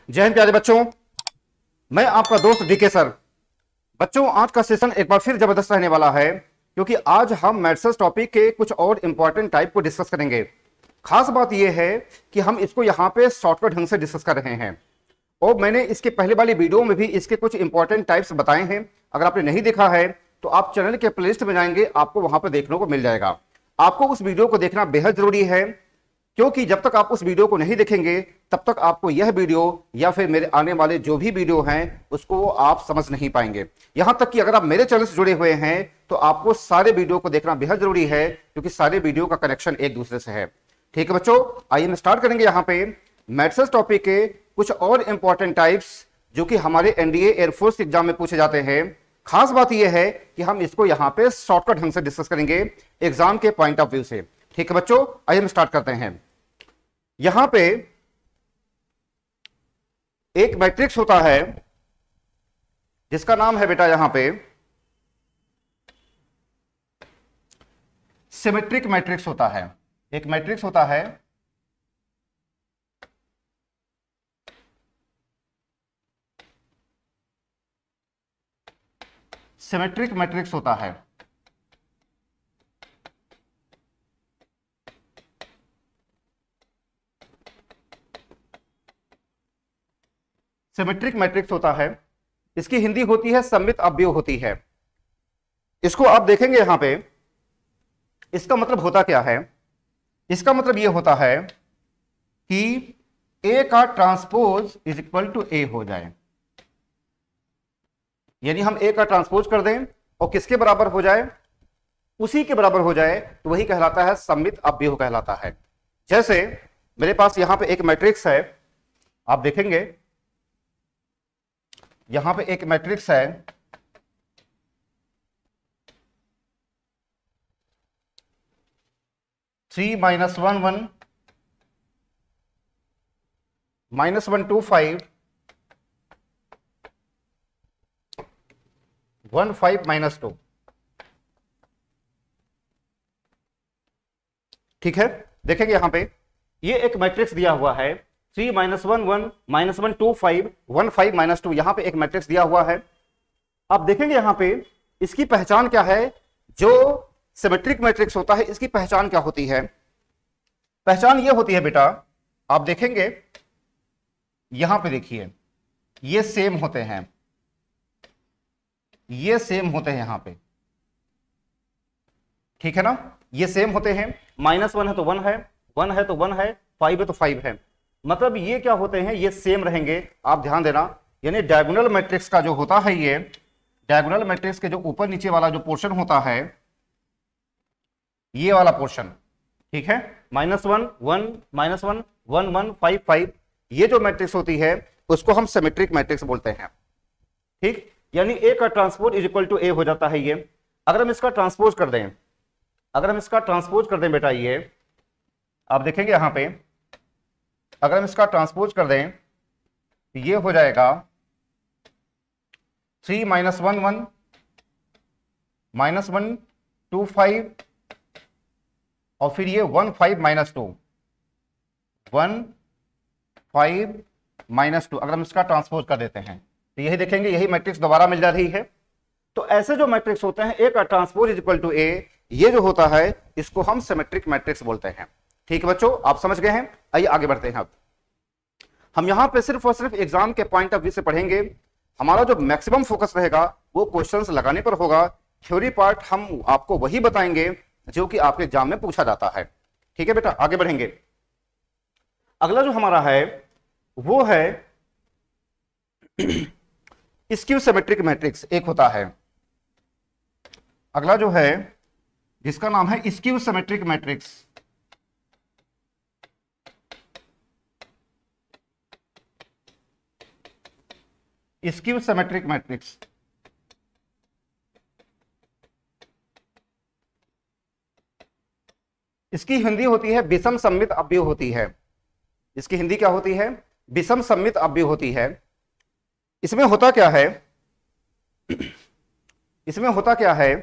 जय हिंद प्यारे बच्चों, मैं आपका दोस्त डीके सर। बच्चों, आज का सेशन एक बार फिर जबरदस्त रहने वाला है क्योंकि आज हम मैथ्स टॉपिक के कुछ और इंपॉर्टेंट टाइप को डिस्कस करेंगे। खास बात यह है कि हम इसको यहां पे शॉर्टकट ढंग से डिस्कस कर रहे हैं और मैंने इसके पहले वाली वीडियो में भी इसके कुछ इंपॉर्टेंट टाइप्स बताए हैं। अगर आपने नहीं देखा है तो आप चैनल के प्लेलिस्ट में जाएंगे, आपको वहां पर देखने को मिल जाएगा। आपको उस वीडियो को देखना बेहद जरूरी है क्योंकि जब तक आप उस वीडियो को नहीं देखेंगे तब तक आपको यह वीडियो या फिर मेरे आने वाले जो भी वीडियो हैं उसको आप समझ नहीं पाएंगे। यहां तक कि अगर आप मेरे चैनल से जुड़े हुए हैं तो आपको सारे वीडियो को देखना बेहद जरूरी है क्योंकि सारे वीडियो का कनेक्शन एक दूसरे से है। ठीक है बच्चों, आइए हम स्टार्ट करेंगे यहाँ पे मैथ्स टॉपिक के कुछ और इंपॉर्टेंट टाइप्स जो कि हमारे एनडीए एयरफोर्स एग्जाम में पूछे जाते हैं। खास बात यह है कि हम इसको यहाँ पे शॉर्टकट ढंग से डिस्कस करेंगे एग्जाम के पॉइंट ऑफ व्यू से। ठीक है बच्चों, आइए हम स्टार्ट करते हैं। यहां पे एक मैट्रिक्स होता है जिसका नाम है बेटा यहां पे सिमेट्रिक मैट्रिक्स होता है। एक मैट्रिक्स होता है सिमेट्रिक मैट्रिक्स होता है। सिमेट्रिक मैट्रिक्स होता है, इसकी हिंदी होती है सममित अवयव होती है। इसको आप देखेंगे यहां पे, इसका मतलब होता क्या है? इसका मतलब यह होता है कि ए का ट्रांसपोज इज इक्वल टू ए हो जाए, यानी हम ए का ट्रांसपोज कर दें और किसके बराबर हो जाए? उसी के बराबर हो जाए, तो वही कहलाता है सममित अवयव कहलाता है। जैसे मेरे पास यहां पे एक मैट्रिक्स है, आप देखेंगे यहां पे एक मैट्रिक्स है three minus one one minus 1 2 5 1 5 minus 2। ठीक है, देखेंगे यहां पे ये एक मैट्रिक्स दिया हुआ है 3 माइनस 1 1 माइनस 1 2 5 1 5 माइनस 2। यहां पे एक मैट्रिक्स दिया हुआ है। आप देखेंगे यहां पे इसकी पहचान क्या है? जो सिमेट्रिक मैट्रिक्स होता है इसकी पहचान क्या होती है? पहचान ये होती है बेटा, आप देखेंगे यहां पे देखिए ये सेम होते हैं, ये सेम होते हैं यहां पे। ठीक है ना, ये सेम होते हैं। -1 है तो 1 है, 1 है तो 1 है, 5 है तो 5 है। मतलब ये क्या होते हैं? ये सेम रहेंगे। आप ध्यान देना, यानी डायगोनल मैट्रिक्स का जो होता है, ये डायगोनल मैट्रिक्स के जो ऊपर नीचे वाला जो पोर्शन होता है, ये वाला पोर्शन, ठीक है, -1 1 -1 1 1 5 5, ये जो मैट्रिक्स होती है उसको हम सिमेट्रिक मैट्रिक्स बोलते हैं। ठीक, यानी ए का ट्रांसपोज इज इक्वल टू ए हो जाता है ये। अगर हम इसका ट्रांसपोज कर दें, अगर हम इसका ट्रांसपोज कर दें बेटा, ये आप देखेंगे यहां पे अगर हम इसका ट्रांसपोज कर दें तो ये हो जाएगा 3 माइनस 1 1 माइनस 1 2 5 और फिर ये 1 5 माइनस 2 1 5 माइनस 2। अगर हम इसका ट्रांसपोज कर देते हैं तो यही देखेंगे, यही मैट्रिक्स दोबारा मिल जा रही है। तो ऐसे जो मैट्रिक्स होते हैं ए का ट्रांसपोज इज इक्वल टू ए, ये जो होता है इसको हम सिमेट्रिक मैट्रिक्स बोलते हैं। ठीक है बच्चों, आप समझ गए हैं। आइए आगे बढ़ते हैं। अब हम यहां पे सिर्फ और सिर्फ एग्जाम के पॉइंट ऑफ व्यू से पढ़ेंगे। हमारा जो मैक्सिमम फोकस रहेगा वो क्वेश्चंस लगाने पर होगा। थ्योरी पार्ट हम आपको वही बताएंगे जो कि आपके एग्जाम में पूछा जाता है। ठीक है बेटा, आगे बढ़ेंगे। अगला जो हमारा है वो है स्क्यू सिमेट्रिक मैट्रिक्स एक होता है। अगला जो है जिसका नाम है skew symmetric matrix. Skew symmetric matrix, इसकी हिंदी होती है विषम सममित अवयव होती है। इसकी हिंदी क्या होती है? विषम सममित अवयव होती है। इसमें होता क्या है? इसमें होता क्या है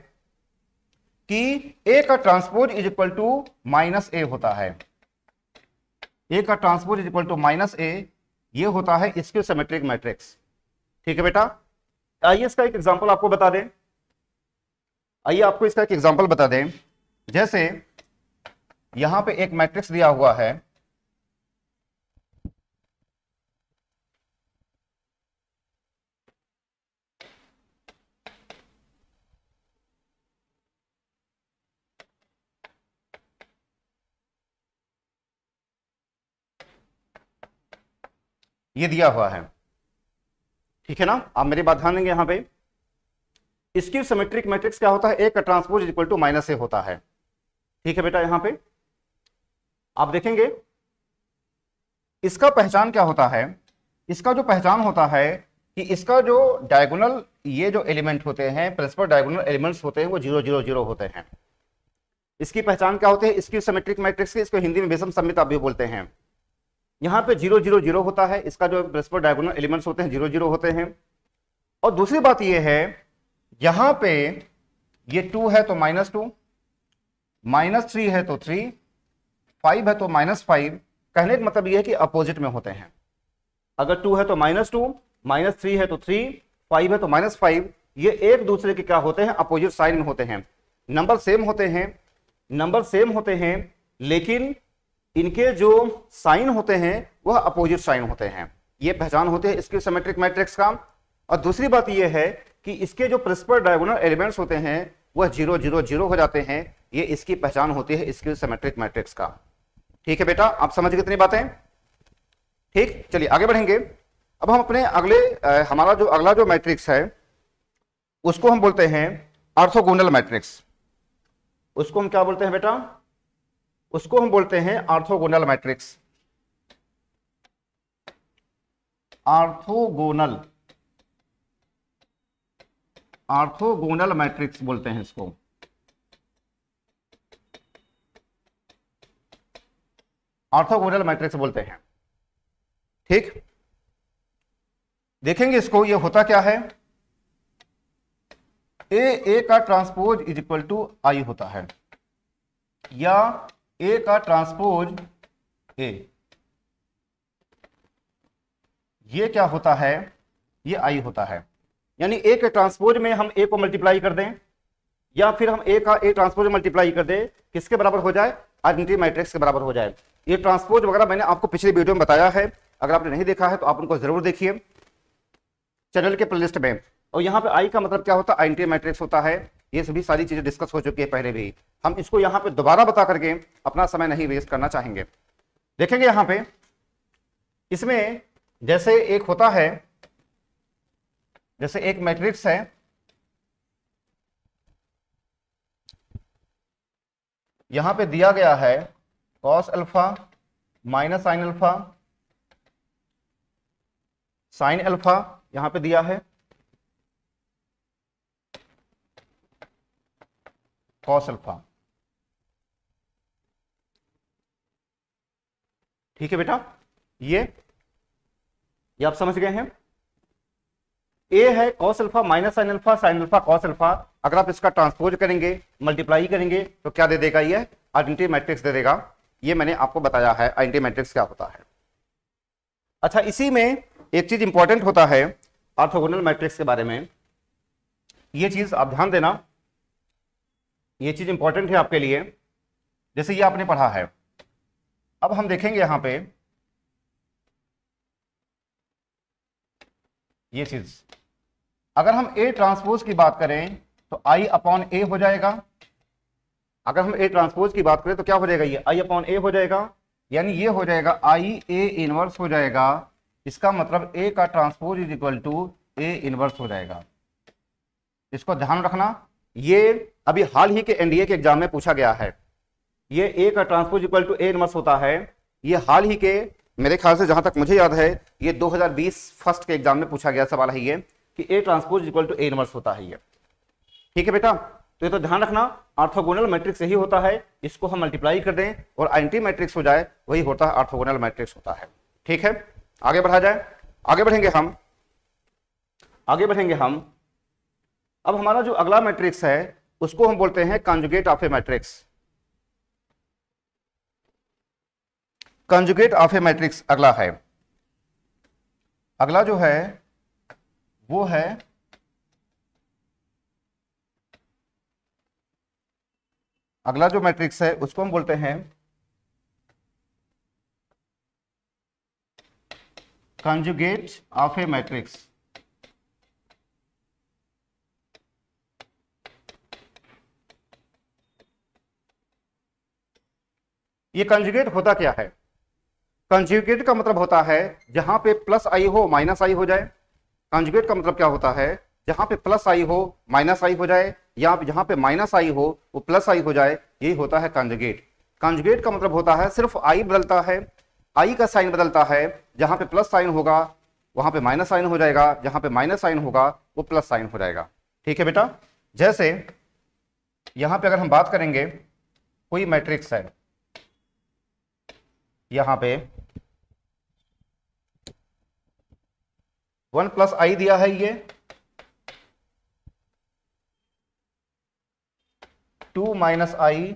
कि ए का transpose is equal to minus A होता है। ए का transpose is equal to minus A, ये होता है स्क्यू सिमेट्रिक मैट्रिक्स। ठीक है बेटा, आइए इसका एक एग्जांपल आपको बता दें। आइए आपको इसका एक एग्जांपल बता दें। जैसे यहां पे एक मैट्रिक्स दिया हुआ है, ये दिया हुआ है, ठीक है ना। आप मेरी बात ध्यान देंगे। यहां पे स्क्यू सिमेट्रिक मैट्रिक्स क्या होता है, ए का transpose equal to minus A होता है। ठीक है बेटा, यहां पे आप देखेंगे इसका पहचान क्या होता है। इसका जो पहचान होता है कि इसका जो डायगोनल, ये जो एलिमेंट होते हैं, परस्पर डायगोनल एलिमेंट्स होते हैं, वो 0 0 0 होते हैं। इसकी पहचान क्या होती है स्क्यू सिमेट्रिक मैट्रिक्स की, इसको हिंदी में विषम सममित भी बोलते हैं। यहां पे 0 0 0 होता है, इसका जो परस्पर डायगोनल एलिमेंट्स होते हैं 0 0 होते हैं। और दूसरी बात ये है, यहां पे ये 2 है तो -2, -3 है तो 3, 5 है तो -5। कहने का मतलब ये है कि अपोजिट में होते हैं। अगर 2 है तो -2, -3 है तो 3, 5 है तो -5। ये एक दूसरे के क्या होते हैं, अपोजिट साइन में होते हैं। नंबर सेम होते हैं, नंबर सेम होते हैं, लेकिन इनके जो साइन होते हैं वह अपोजिट साइन होते हैं। ये पहचान होती है स्क्यू सिमेट्रिक मैट्रिक्स का। और दूसरी बात यह है कि इसके जो परस्पर डायगोनल एलिमेंट्स होते हैं वह 0 0 0 हो जाते हैं। ये इसकी पहचान होती है स्क्यू सिमेट्रिक मैट्रिक्स का। ठीक है बेटा, आप समझ कितनी बातें। ठीक, चलिए आगे बढ़ेंगे। अब हम अपने अगले हमारा जो अगला जो मैट्रिक्स है उसको हम बोलते हैं ऑर्थोगोनल मैट्रिक्स। उसको हम क्या बोलते हैं बेटा, उसको हम बोलते हैं orthogonal matrix. Orthogonal, orthogonal matrix बोलते हैं इसको। ऑर्थोगोनल मैट्रिक्स बोलते हैं। ठीक, देखेंगे इसको, ये होता क्या है, ए का ट्रांसपोज इज इक्वल टू आई होता है, या ए का ट्रांसपोज ए, ये क्या होता है, ये आई होता है। यानी ए के ट्रांसपोज में हम ए को मल्टीप्लाई कर दें, या फिर हम ए का ए ट्रांसपोज मल्टीप्लाई कर दें, किसके बराबर हो जाए, आइडेंटिटी मैट्रिक्स के बराबर हो जाए। ये ट्रांसपोज वगैरह मैंने आपको पिछले वीडियो में बताया है, अगर आपने नहीं देखा है तो आप उनको जरूर देखिए चैनल के प्लेलिस्ट में। और यहाँ पे आई का मतलब क्या होता है, आइडेंटिटी मैट्रिक्स होता है। ये सभी सारी चीजें डिस्कस हो चुकी है पहले भी। हम इसको यहाँ पे दोबारा बता करके अपना समय नहीं वेस्ट करना चाहेंगे। देखेंगे यहाँ पे इसमें जैसे एक होता है, जैसे एक मैट्रिक्स है, यहां पे दिया गया है cos alpha minus sine alpha, sine alpha यहां पे दिया है, कॉस अल्फा। ठीक है बेटा, ये आप समझ गए हैं। ए है cos alpha minus sine alpha, sine alpha cos alpha. अगर आप इसका ट्रांसपोज करेंगे, मल्टीप्लाई करेंगे, तो क्या दे देगा, ये आइडेंटिटी मैट्रिक्स दे देगा। ये मैंने आपको बताया है आइडेंटिटी मैट्रिक्स क्या होता है। अच्छा, इसी में एक चीज इंपॉर्टेंट होता है ऑर्थोगोनल मैट्रिक्स के बारे में, ये चीज आप ध्यान देना, ये चीज इंपॉर्टेंट है आपके लिए। जैसे ये आपने पढ़ा है, अब हम देखेंगे यहां पे ये चीज, अगर हम ए ट्रांसपोज की बात करें तो आई अपॉन ए हो जाएगा। अगर हम ए ट्रांसपोज की बात करें तो क्या हो जाएगा, ये आई अपॉन ए हो जाएगा। यानी ये हो जाएगा आई ए इनवर्स हो जाएगा। इसका मतलब ए का transpose is equal to A inverse हो जाएगा। इसको ध्यान रखना, ये अभी हाल ही के एनडीए के एग्जाम में पूछा गया है। ये ए का transpose equal to A inverse होता है। ये हाल ही के, मेरे ख्याल से जहां तक मुझे याद है, ये 2020 फर्स्ट के एग्जाम में पूछा गया सवाल है ये, कि A transpose equal to A inverse होता है ये। ठीक है बेटा, तो ये तो ध्यान रखना, ऑर्थोगोनल मैट्रिक्स यही होता है, इसको हम मल्टीप्लाई कर दें और आइडेंटिटी मैट्रिक्स हो जाए, वही होता है ऑर्थोगोनल मैट्रिक्स होता है। ठीक है, आगे बढ़ा जाए, आगे बढ़ेंगे हम, आगे बढ़ेंगे हम। अब हमारा जो अगला मैट्रिक्स है उसको हम बोलते हैं conjugate of A matrix. Conjugate of A matrix अगला है। अगला जो है वो है अगला जो मैट्रिक्स है उसको हम बोलते हैं कंजुगेट ऑफ ए मैट्रिक्स। ये कंजुगेट होता क्या है? कंजुगेट का मतलब होता है जहां पे प्लस आई हो माइनस आई हो जाए। कंजुगेट का मतलब क्या होता है? जहां पे प्लस आई हो माइनस आई हो जाए, या जहां पे माइनस आई हो वो प्लस आई हो जाए, यही होता है कंजुगेट। कंजुगेट का मतलब होता है सिर्फ आई बदलता है, आई का साइन बदलता है, जहां पे प्लस साइन होगा वहां पे माइनस साइन हो जाएगा, जहां पे माइनस साइन होगा वो प्लस साइन हो जाएगा। ठीक है बेटा। जैसे यहां पे अगर हम बात करेंगे, कोई मैट्रिक्स है, यहां पे 1 प्लस आई दिया है, ये 2 माइनस आई,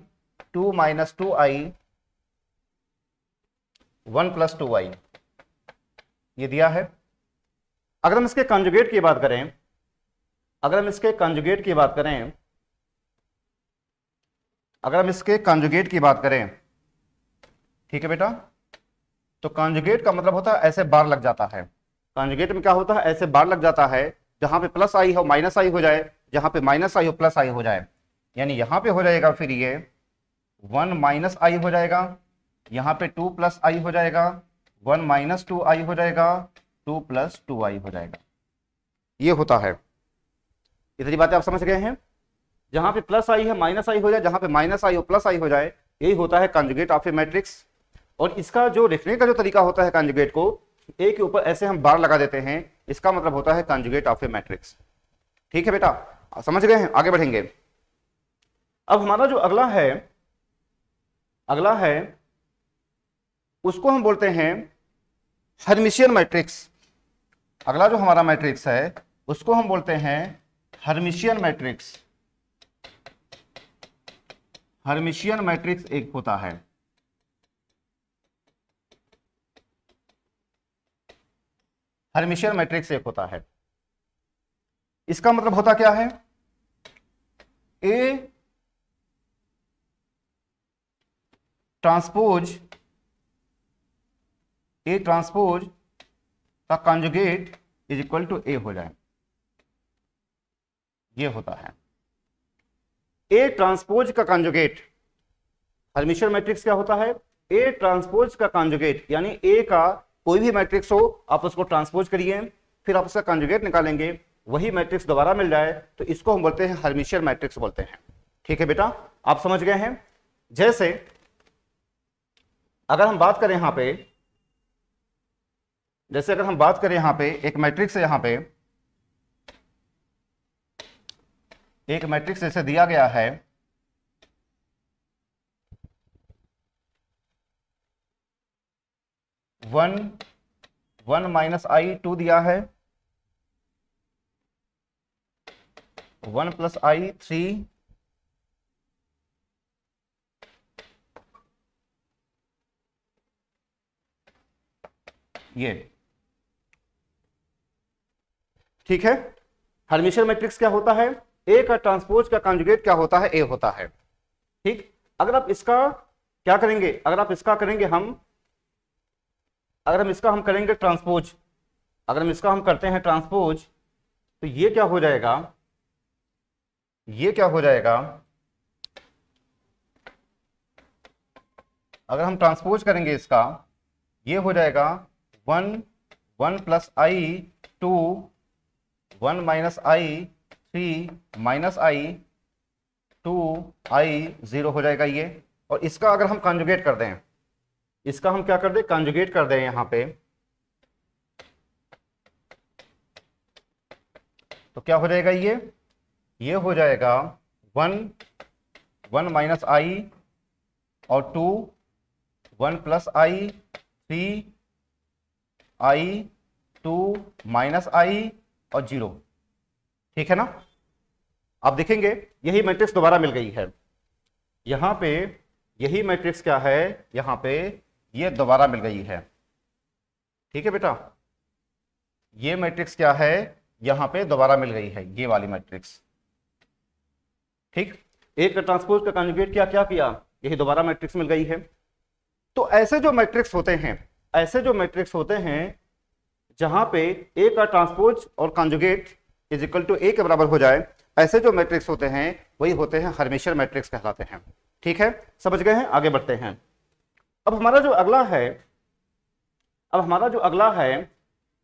2 माइनस 2 आई, 1 प्लस 2 आई, ये दिया है। अगर हम इसके कंजुगेट की बात करें, अगर हम इसके कंजुगेट की बात करें, अगर हम इसके कंजुगेट की बात करें, ठीक है बेटा, तो कंजुगेट का मतलब होता है ऐसे बार लग जाता है। कंजुगेट में क्या होता है? ऐसे बार लग जाता है, जहां पे प्लस आई हो माइनस आई हो जाए, जहां पे माइनस आई हो प्लस आई हो जाए। यानी यहां पे हो जाएगा फिर ये 1 माइनस आई हो जाएगा, यहां पे 2 प्लस आई हो जाएगा, 1 माइनस 2 आई हो जाएगा, 2 प्लस 2 आई हो जाएगा। ये होता है। इतनी बातें आप समझ गए हैं? जहां पे प्लस आई है माइनस आई हो जाए, जहां पे माइनस आई हो प्लस आई हो जाए, यही होता है कंजुगेट ऑफ ए मैट्रिक्स। और इसका जो लिखने का जो तरीका होता है कंजुगेट को, ए के ऊपर ऐसे हम बार लगा देते हैं, इसका मतलब होता है कंजुगेट ऑफ ए मैट्रिक्स। ठीक है बेटा, समझ गए हैं? आगे बढ़ेंगे। अब हमारा जो अगला है उसको हम बोलते हैं हर्मिशियन मैट्रिक्स। अगला जो हमारा मैट्रिक्स है उसको हम बोलते हैं हर्मिशियन मैट्रिक्स। हर्मिशियन मैट्रिक्स एक होता है। हर्मिशियन मैट्रिक्स एक होता है। इसका मतलब होता क्या है? ए ट्रांसपोज का कंजुगेट इज इक्वल टू ए हो जाए, ये होता है। ए ट्रांसपोज का कंजुगेट, हर्मिशियन मैट्रिक्स क्या होता है? ए ट्रांसपोज का कंजुगेट, यानी ए का कोई भी मैट्रिक्स हो आप उसको ट्रांसपोज करिए, फिर आप उसका कंजुगेट निकालेंगे, वही मैट्रिक्स दोबारा मिल जाए, तो इसको हम बोलते हैं हर्मिशियन मैट्रिक्स बोलते हैं। ठीक है बेटा, आप समझ गए हैं? जैसे अगर हम बात करें यहां पे, जैसे अगर हम बात करें यहां पे एक मैट्रिक्स है, यहां पे एक मैट्रिक्स जैसे दिया गया है 1 माइनस आई 2 दिया है, 1 प्लस आई 3, ये ठीक है। हर्मिशियन मैट्रिक्स क्या होता है? ए का ट्रांसपोज का कंजुगेट क्या होता है? ए होता है। ठीक। अगर आप इसका क्या करेंगे, अगर आप इसका करेंगे अगर हम इसका हम करेंगे ट्रांसपोज, अगर हम इसका हम करते हैं ट्रांसपोज, तो ये क्या हो जाएगा? ये क्या हो जाएगा? अगर हम ट्रांसपोज करेंगे इसका, ये हो जाएगा 1 प्लस आई 2, 1 माइनस आई 3 माइनस आई 2 आई 0 हो जाएगा ये। और इसका अगर हम कंजुगेट कर दें, इसका हम क्या कर दें? कंजुगेट कर दें यहां पे, तो क्या हो जाएगा? ये हो जाएगा 1 माइनस आई और 2, 1 प्लस आई 3 आई 2 माइनस आई और 0। ठीक है ना? आप देखेंगे यही मैट्रिक्स दोबारा मिल गई है यहां पे, यही मैट्रिक्स क्या है यहां पे, ये दोबारा मिल गई है। ठीक है बेटा, ये मैट्रिक्स क्या है, यहां पे दोबारा मिल गई है ये वाली मैट्रिक्स। ठीक, एक ट्रांसपोज का कंजुगेट क्या क्या किया, यही दोबारा मैट्रिक्स मिल गई है। तो ऐसे जो मैट्रिक्स होते हैं, ऐसे जो मैट्रिक्स होते हैं जहां पे ए का ट्रांसपोज और कंजुगेट इज इक्वल टू ए के बराबर हो जाए, ऐसे जो मैट्रिक्स होते हैं वही होते हैं हर्मिशियर मैट्रिक्स कहलाते हैं। ठीक है, समझ गए हैं, आगे बढ़ते हैं। अब हमारा जो अगला है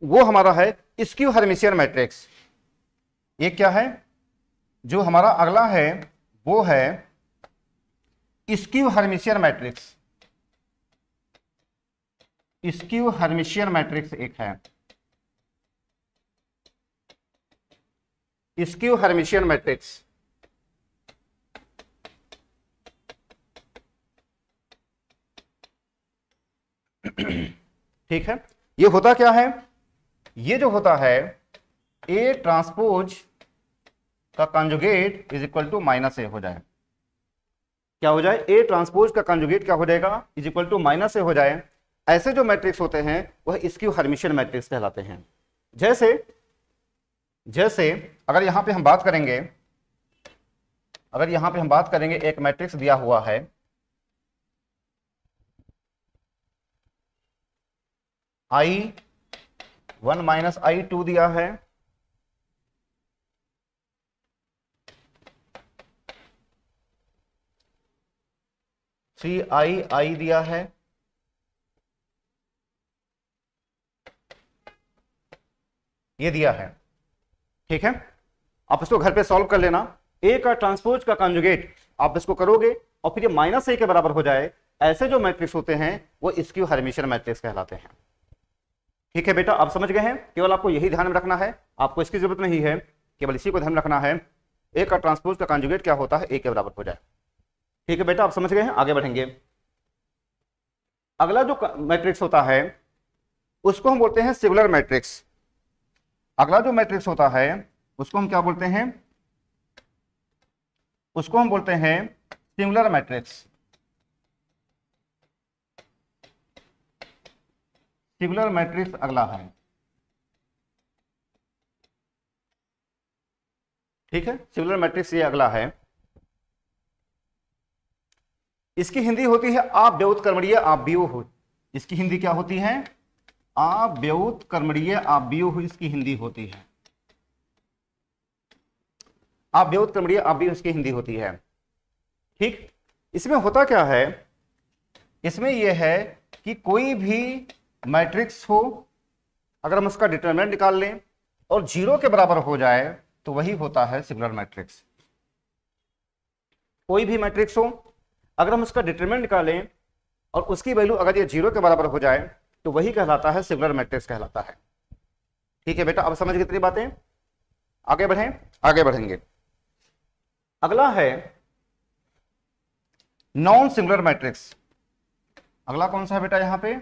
वो हमारा है स्क्यू हर्मिशियर मैट्रिक्स। ये क्या है, जो हमारा अगला है वो है स्क्यू हर्मिशियर मैट्रिक्स। स्क्यू हर्मिशियर मैट्रिक्स एक है, स्क्यू हर्मिशियर मैट्रिक्स। ठीक है, ये होता क्या है, ये जो होता है ए ट्रांसपोज का conjugate is equal to minus A हो जाए। क्या हो जाए, ए ट्रांसपोज का कंजुगेट क्या हो जाएगा, is equal to minus A हो जाए। ऐसे जो मैट्रिक्स होते हैं वह स्क्यू हर्मिशियर मैट्रिक्स कहलाते हैं। जैसे जैसे अगर यहां पे हम बात करेंगे, एक मैट्रिक्स दिया हुआ है I1 माइनस I2 दिया है, I दिया है, ये दिया है। ठीक है, आप इसको घर पे सॉल्व कर लेना। ए का ट्रांसपोज का कंजुगेट आप इसको करोगे और फिर ये माइनस ए के बराबर हो जाए, ऐसे जो मैट्रिक्स होते हैं वो स्क्यू हर्मिशियर मैट्रिक्स कहलाते हैं। ठीक है बेटा, आप समझ गए हैं, केवल आपको यही ध्यान में रखना है, आपको इसकी जरूरत नहीं है, केवल इसी को ध्यान में रखना है, ए का ट्रांसपोज का कंजुगेट क्या होता है, ए के बराबर हो जाए। ठीक है बेटा, आप समझ गए हैं, आगे बढ़ेंगे। अगला जो मैट्रिक्स होता है उसको हम बोलते हैं सिमिलर मैट्रिक्स। अगला जो मैट्रिक्स होता है उसको हम क्या बोलते हैं, उसको हम बोलते हैं सिमिलर मैट्रिक्स। सिमिलर मैट्रिक्स अगला है। ठीक है, सिमिलर मैट्रिक्स ये अगला है। इसकी हिंदी होती है आप व्युत कर्मणीय आप बियो हो। इसकी हिंदी क्या होती है, आप व्युत कर्मणीय आप बियो हो, इसकी हिंदी होती है। आप व्युत कर्मणीय आप बियो इसकी हिंदी होती है। ठीक, इसमें होता क्या है, इसमें यह है कि कोई भी मैट्रिक्स हो, अगर हम उसका डिटरमिनेंट निकाल लें और 0 के बराबर हो जाए तो वही होता है सिमिलर मैट्रिक्स। कोई भी मैट्रिक्स हो, अगर हम उसका डिटरमिनेंट निकालें और उसकी वैल्यू अगर ये 0 के बराबर हो जाए तो वही कहलाता है सिमिलर मैट्रिक्स कहलाता है। ठीक है बेटा, अब समझ गए इतनी बातें, आगे बढ़ेंगे। अगला है नॉन सिमिलर मैट्रिक्स। अगला कौन सा है बेटा, यहां पे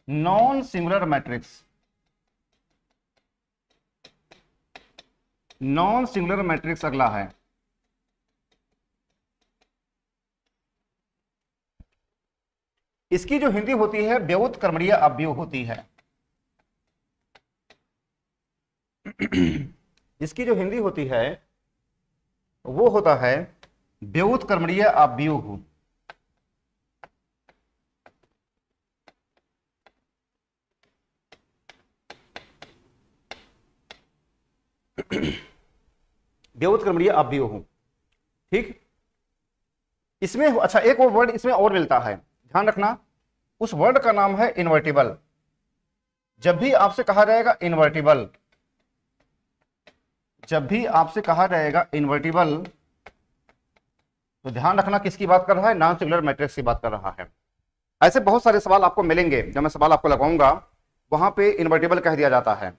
non similar matrix. Non similar matrix अगला है। इसकी जो हिंदी होती है व्युत कर्मणीय अव्यय होती है। इसकी जो हिंदी होती है वो होता है व्युत कर्मणीय अव्यय। व्युत कर्मणीय अव्यय। ठीक, इसमें अच्छा एक और वर्ड इसमें और मिलता है, ध्यान रखना, उस वर्ड का नाम है इन्वर्टिबल। जब भी आपसे कहा जाएगा इन्वर्टिबल, जब भी आपसे कहा जाएगा इन्वर्टिबल तो ध्यान रखना किसकी बात कर रहा है, नॉन सिमिलर मैट्रिक्स की बात कर रहा है। ऐसे बहुत सारे सवाल आपको मिलेंगे, जब मैं सवाल आपको लगाऊंगा वहां पे इन्वर्टिबल कह दिया जाता है।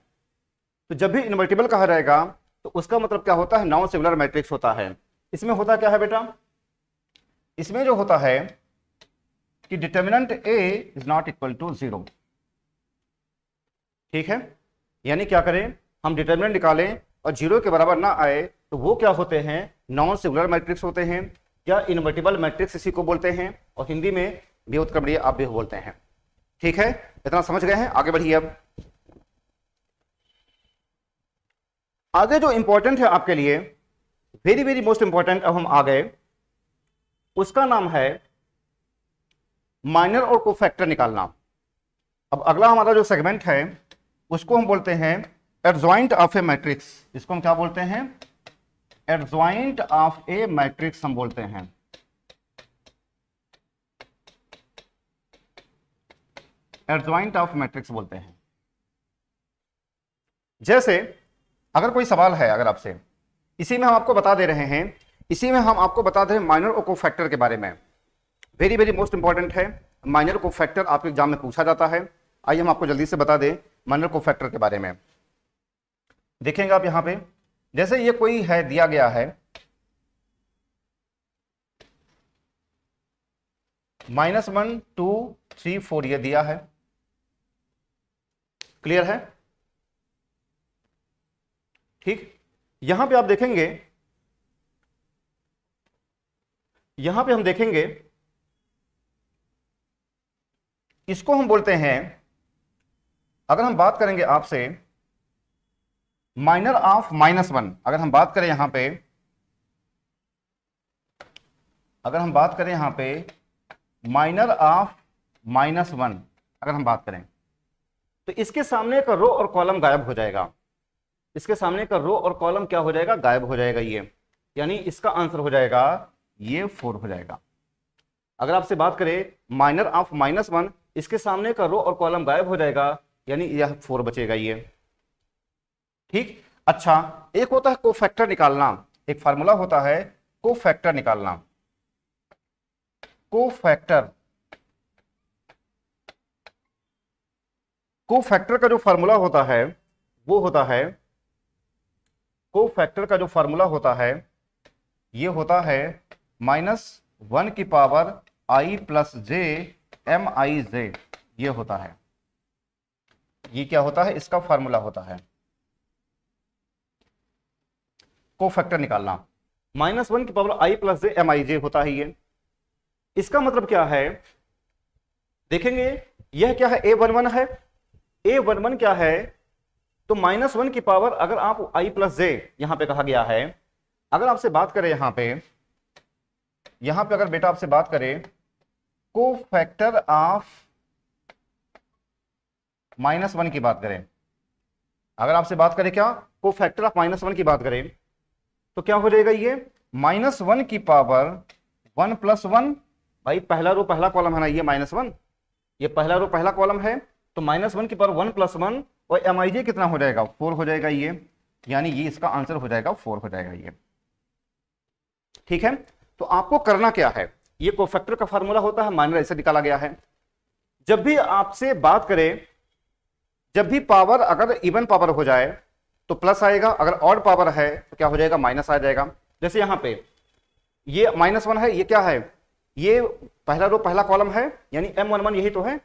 तो जब भी इन्वर्टिबल कहा जाएगा तो उसका मतलब क्या होता है, नॉन सिमिलर मैट्रिक्स होता है। इसमें होता क्या है बेटा, इसमें जो होता है कि determinant A is not equal to 0। ठीक है, यानी क्या करें, हम डिटर्मिनेंट निकालें और 0 के बराबर ना आए तो वो क्या होते हैं, नॉन सिमिलर मैट्रिक्स होते हैं या इन्वर्टिबल मैट्रिक्स इसी को बोलते हैं, और हिंदी में व्युत कर्मणीय अव्यय बोलते हैं। ठीक है, इतना समझ गए हैं, आगे बढ़िए। अब आगे जो इंपॉर्टेंट है आपके लिए, वेरी वेरी मोस्ट इंपॉर्टेंट, अब हम आ गए, उसका नाम है माइनर और कोफैक्टर निकालना। अब अगला हमारा जो सेगमेंट है उसको हम बोलते हैं एडजॉइंट ऑफ ए मैट्रिक्स। इसको हम क्या बोलते हैं? एडजॉइंट ऑफ ए मैट्रिक्स हम बोलते हैं। एडजॉइंट ऑफ मैट्रिक्स बोलते हैं। जैसे अगर कोई सवाल है अगर आपसे, इसी में हम आपको बता दे रहे हैं, इसी में हम आपको बता दे रहे हैं माइनर और कोफैक्टर के बारे में। वेरी वेरी मोस्ट इंपॉर्टेंट है, माइनर कोफैक्टर आपके एग्जाम में पूछा जाता है। आइए हम आपको जल्दी से बता दें माइनर कोफैक्टर के बारे में। देखेंगे आप यहां पे, जैसे ये कोई है दिया गया है -1 2 3 4, ये दिया है, क्लियर है? ठीक, यहां पे आप देखेंगे, यहां पे हम देखेंगे, इसको हम बोलते हैं, अगर हम बात करेंगे आपसे माइनर ऑफ -1, अगर हम बात करें यहां पे, अगर हम बात करें यहां पे माइनर ऑफ -1, अगर हम बात करें तो इसके सामने का रो और कॉलम गायब हो जाएगा। इसके सामने का रो और कॉलम क्या हो जाएगा? गायब हो जाएगा ये, यानी इसका आंसर हो जाएगा ये 4 हो जाएगा। अगर आपसे बात करें माइनर ऑफ -1, इसके सामने का रो और कॉलम गायब हो जाएगा, यानी यह 4 बचेगा ये। ठीक, अच्छा, एक होता है कोफैक्टर निकालना, एक फार्मूला होता है कोफैक्टर निकालना। कोफैक्टर, कोफैक्टर का जो फार्मूला होता है वो होता है, कोफैक्टर का जो फार्मूला होता है ये होता है -1 की पावर i + j mij, ये होता है, ये क्या होता है? इसका फार्मूला होता है कोफैक्टर निकालना। -1 की पावर i + j mij होता है ये। इसका मतलब क्या है? देखेंगे यह क्या है? a11 है। a11 क्या है? तो -1 की पावर, अगर आप i + j यहां पे कहा गया है, अगर आपसे बात करें यहां पे अगर बेटा आपसे बात करें कोफैक्टर ऑफ -1 की बात करें, अगर आपसे बात करें क्या? कोफैक्टर ऑफ -1 की बात करें, तो क्या हो जाएगा ये? -1 की पावर 1 + 1, भाई पहला रो पहला कॉलम है ना ये -1, ये पहला रो पहला कॉलम है, तो -1 की पावर 1 + 1, और mij कितना हो जाएगा? 4 हो जाएगा ये, यानी ये इसका आंसर हो जाएगा 4 हो जाएगा ये। ठीक है, तो आपको करना क्या है? ये कोफैक्टर का फार्मूला होता है, माइनर ऐसे निकाला गया है। जब भी आपसे बात करें, जब भी पावर अगर इवन पावर हो जाए तो प्लस आएगा, अगर ऑड पावर है तो क्या हो जाएगा? माइनस आ जाएगा। जैसे यहां पे ये -1 है, ये क्या है? ये पहला रो पहला कॉलम है, यानी m11 यही तो है।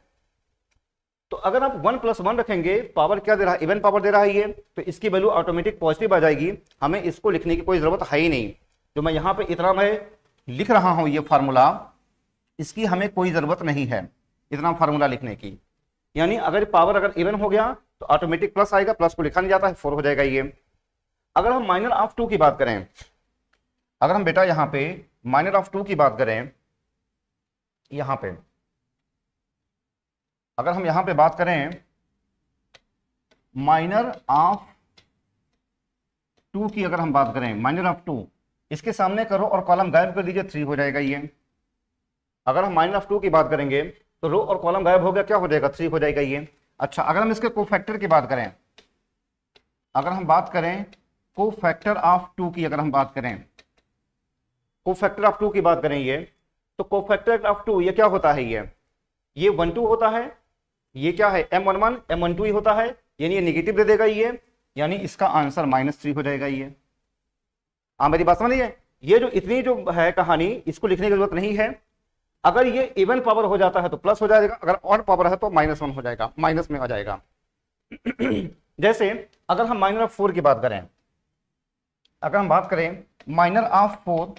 तो अगर आप 1 + 1 रखेंगे, पावर क्या दे रहा है? इवन पावर दे रहा है ये, तो इसकी वैल्यू ऑटोमेटिक पॉजिटिव आ जाएगी। हमें इसको लिखने की कोई जरूरत है ही नहीं। जो मैं यहां पे इतना मैं लिख रहा हूं ये फार्मूला, इसकी हमें कोई जरूरत नहीं है इतना फार्मूला लिखने की। यानी अगर पावर अगर इवन हो गया तो ऑटोमेटिक प्लस आएगा, प्लस को लिखा नहीं जाता है, 4 हो जाएगा ये। अगर हम माइनर ऑफ 2 की बात करें, अगर हम बेटा यहां पे माइनर ऑफ 2 की बात करें, यहां पे अगर हम यहां पे बात करें माइनर ऑफ 2 की, अगर हम बात करें माइनर ऑफ 2, इसके सामने करो और कॉलम गायब कर दीजिए, 3 हो जाएगा ये। अगर हम माइनर ऑफ 2 की बात करेंगे तो रो और कॉलम गायब हो गया, क्या हो जाएगा? 3 हो जाएगा ये। अच्छा, अगर हम इसके कोफैक्टर की बात करें, अगर हम बात करें कोफैक्टर ऑफ 2 की, अगर हम बात करें कोफैक्टर ऑफ 2 की बात करें ये, तो कोफैक्टर ऑफ 2 ये क्या होता है? ये 1 2 होता है, ये क्या है? m11 m12 ही होता है, यानी ये निगेटिव दे देगा ये, यानी इसका आंसर -3 हो जाएगा ये। मेरी बात समझिए, ये जो इतनी जो है कहानी, इसको लिखने की जरूरत नहीं है। अगर ये इवन पावर हो जाता है तो प्लस हो जाएगा, अगर ऑड पावर है तो -1 हो जाएगा, माइनस में आ जाएगा। जैसे अगर हम माइनर ऑफ 4 की बात करें, अगर हम बात करें माइनर ऑफ 4,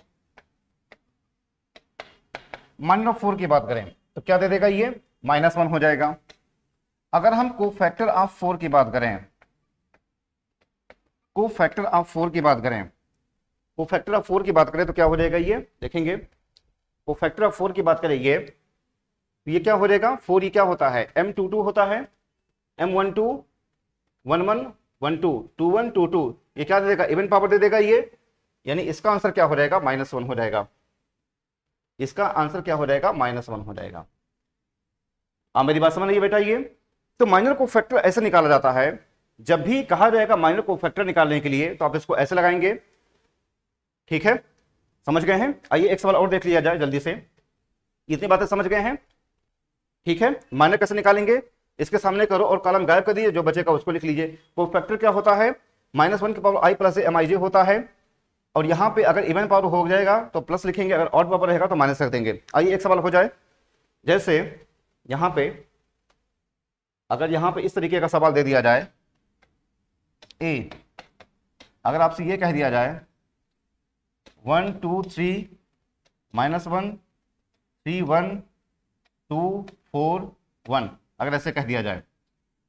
माइनर ऑफ 4 की बात करें तो क्या दे देगा ये? -1 हो जाएगा। अगर हम कोफैक्टर ऑफ 4 की बात करें, कोफैक्टर ऑफ 4 की बात करें, कोफैक्टर ऑफ 4 की बात करें तो क्या हो जाएगा, ये देखेंगे कोफैक्टर ऑफ 4 की बात करें ये क्या हो जाएगा, 4 ये क्या होता है, M22 होता है, M12 11 12 21 22, ये क्या दे देगा, इवन पावर दे देगा ये, यानी इसका आंसर क्या हो जाएगा, -1 हो जाएगा, इसका आंसर क्या हो जाएगा, -1 हो जाएगा। आप मेरी बात समझ रही है बेटा, ये तो माइनर कोफैक्टर ऐसे निकाला जाता है, जब भी कहा जाएगा माइनर कोफैक्टर निकालने के लिए तो आप इसको ऐसे लगाएंगे, ठीक है, समझ गए हैं। आइए एक सवाल और देख लिया जाए जल्दी से, इतनी बातें समझ गए हैं, ठीक है। माइनर कैसे निकालेंगे, इसके सामने करो और कॉलम गायब कर दीजिए, जो बचेगा उसको लिख लीजिए। कोफैक्टर क्या होता है, -1 की पावर i प्लस mij होता है, और यहां पे अगर इवन पावर हो जाएगा तो प्लस लिखेंगे, अगर ऑड पावर रहेगा तो माइनस रख देंगे। आइए एक सवाल हो जाए, जैसे यहां पे अगर यहां पे इस तरीके का सवाल दे दिया जाए, ए अगर आपसे ये कह दिया जाए 1 2 3 -1 3 1 2 4 1, अगर ऐसे कह दिया जाए,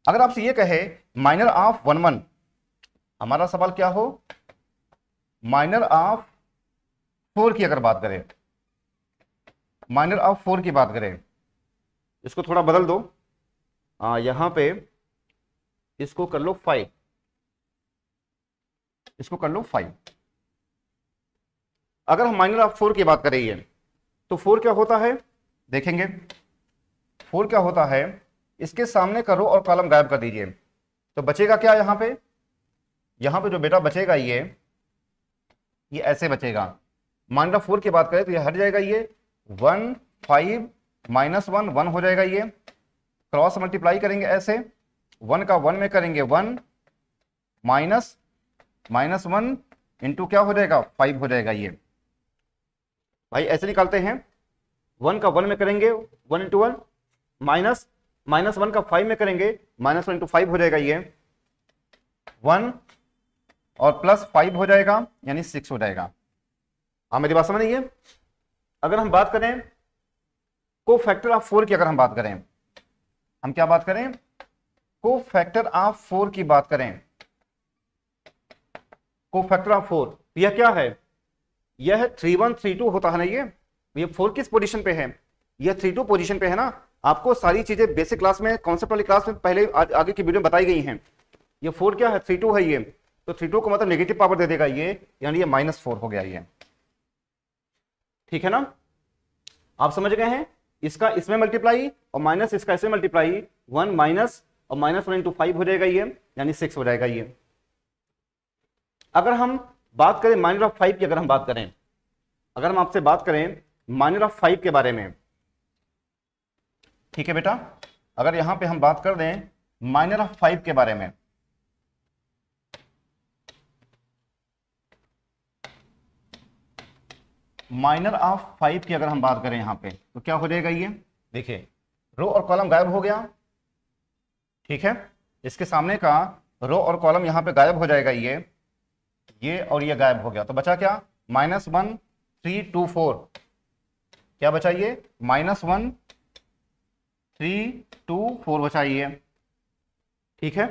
अगर आपसे ये कहे माइनर ऑफ 1 1, हमारा सवाल क्या हो, माइनर ऑफ 4 की अगर बात करें, माइनर ऑफ 4 की बात करें, इसको थोड़ा बदल दो, यहां पे इसको कर लो 5, इसको कर लो 5। अगर हम माइनर ऑफ 4 की बात करें ये, तो 4 क्या होता है, देखेंगे 4 क्या होता है, इसके सामने का रो और कॉलम गायब कर दीजिए, तो बचेगा क्या, यहां पे जो बेटा बचेगा ये ऐसे बचेगा। माइनर ऑफ 4 की बात करें तो ये हट जाएगा, ये 1 5 -1 1 हो जाएगा, ये क्रॉस मल्टीप्लाई करेंगे ऐसे, 1 का 1 में करेंगे 1 -1 इंटू क्या हो जाएगा, 5 हो जाएगा। ये भाई ऐसे निकालते हैं, 1 का 1 में करेंगे 1 इंटू 1 -1 का 5 में करेंगे -1 इंटू 5 हो जाएगा, ये 1 और प्लस 5 हो जाएगा, यानी 6 हो जाएगा। हाँ मेरी बात समझ रही है। अगर हम बात करें कोफैक्टर ऑफ 4 की, अगर हम बात करें, हम क्या बात करें, कोफैक्टर ऑफ 4 की बात करें, कोफैक्टर ऑफ 4 यह क्या है, यह 3 1 3 2 होता है ना, ये 4 किस पोजीशन पे है, यह 3 2 पोजीशन पे है ना। आपको सारी चीजें बेसिक क्लास में, कॉन्सेप्ट वाली क्लास में पहले आगे की वीडियो में बताई गई हैं। ये 4 क्या है, 3 2 है, ये तो 3 2 को मतलब नेगेटिव पावर दे देगा ये, यानी ये -4 हो गया ये, ठीक है ना। आप समझ गए हैं, इसका इसमें मल्टीप्लाई और माइनस इसका इसमें मल्टीप्लाई, 1 माइनस और -1 इंटू 5 हो जाएगा ये, यानी 6 हो जाएगा ये। अगर हम बात करें माइनर ऑफ 5 की, अगर हम बात करें, अगर हम आपसे बात करें माइनर ऑफ 5 के बारे में, ठीक है बेटा, अगर यहां पे हम बात कर दें माइनर ऑफ 5 के बारे में, माइनर ऑफ 5 की अगर हम बात करें यहां पे, तो क्या हो जाएगा, ये देखिए रो और कॉलम गायब हो गया, ठीक है, इसके सामने का रो और कॉलम यहां पे गायब हो जाएगा, ये और ये गायब हो गया, तो बचा क्या, -1 3 2 4, क्या बचा ये, -1 3 2 4 बचा ये, ठीक है,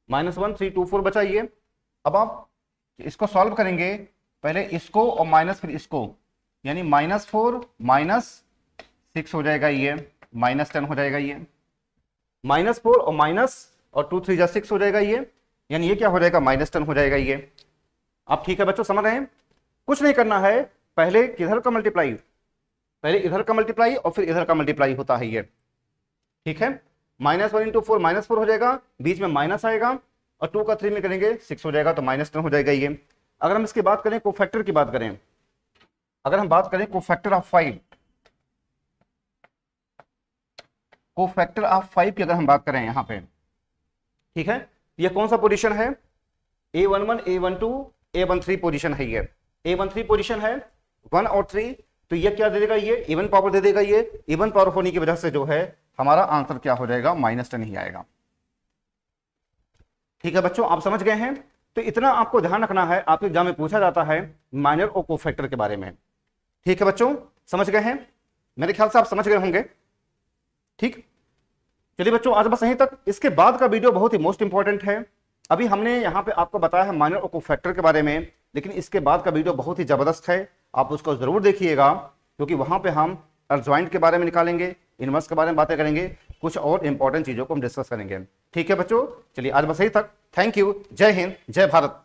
-1 3 2 4 बचा ये। अब आप इसको सॉल्व करेंगे, पहले इसको और माइनस फिर इसको, यानी -4 -6 हो जाएगा, ये -10 हो जाएगा, ये -4 और माइनस और 2 3 6 हो जाएगा ये, यानी ये क्या हो जाएगा, -10 हो जाएगा ये। आप ठीक है बच्चों, समझ रहे हैं, कुछ नहीं करना है, पहले किधर का मल्टीप्लाई, पहले इधर का मल्टीप्लाई और फिर इधर का मल्टीप्लाई होता है ये, ठीक है। -1 इंटू 4 -4 हो जाएगा, बीच में माइनस आएगा और 2 का 3 में करेंगे 6 हो जाएगा, तो -10 हो जाएगा ये। अगर हम इसकी बात करें कोफैक्टर की बात करें, अगर हम बात करें कोफैक्टर ऑफ 5, कोफैक्टर ऑफ 5 की अगर हम बात करें यहां पे, ठीक है, ये कौन सा पोजीशन है, A11 A12 A13 पोजीशन है, ये A13 पोजीशन है, 1 और 3, तो ये क्या दे देगा, ये इवन पावर दे देगा, ये इवन पावर होने की वजह से जो है हमारा आंसर क्या हो जाएगा, -10 ही आएगा, ठीक है बच्चों, आप समझ गए हैं। तो इतना आपको ध्यान रखना है, आपके एग्जाम में पूछा जाता है माइनर और कोफैक्टर के बारे में, ठीक है बच्चों, समझ गए हैं, मेरे ख्याल से आप समझ गए होंगे, ठीक। चलिए बच्चों आज बस यहीं तक, इसके बाद का वीडियो बहुत ही मोस्ट इंपॉर्टेंट है। अभी हमने यहाँ पे आपको बताया है माइनर और कोफैक्टर के बारे में, लेकिन इसके बाद का वीडियो बहुत ही जबरदस्त है, आप उसको जरूर देखिएगा, क्योंकि वहां पे हम अर्जॉइंट के बारे में निकालेंगे, इनवर्स के बारे में बातें करेंगे, कुछ और इंपॉर्टेंट चीजों को हम डिस्कस करेंगे। ठीक है बच्चों, चलिए आज बस यही तक। थैंक यू, जय हिंद, जय भारत।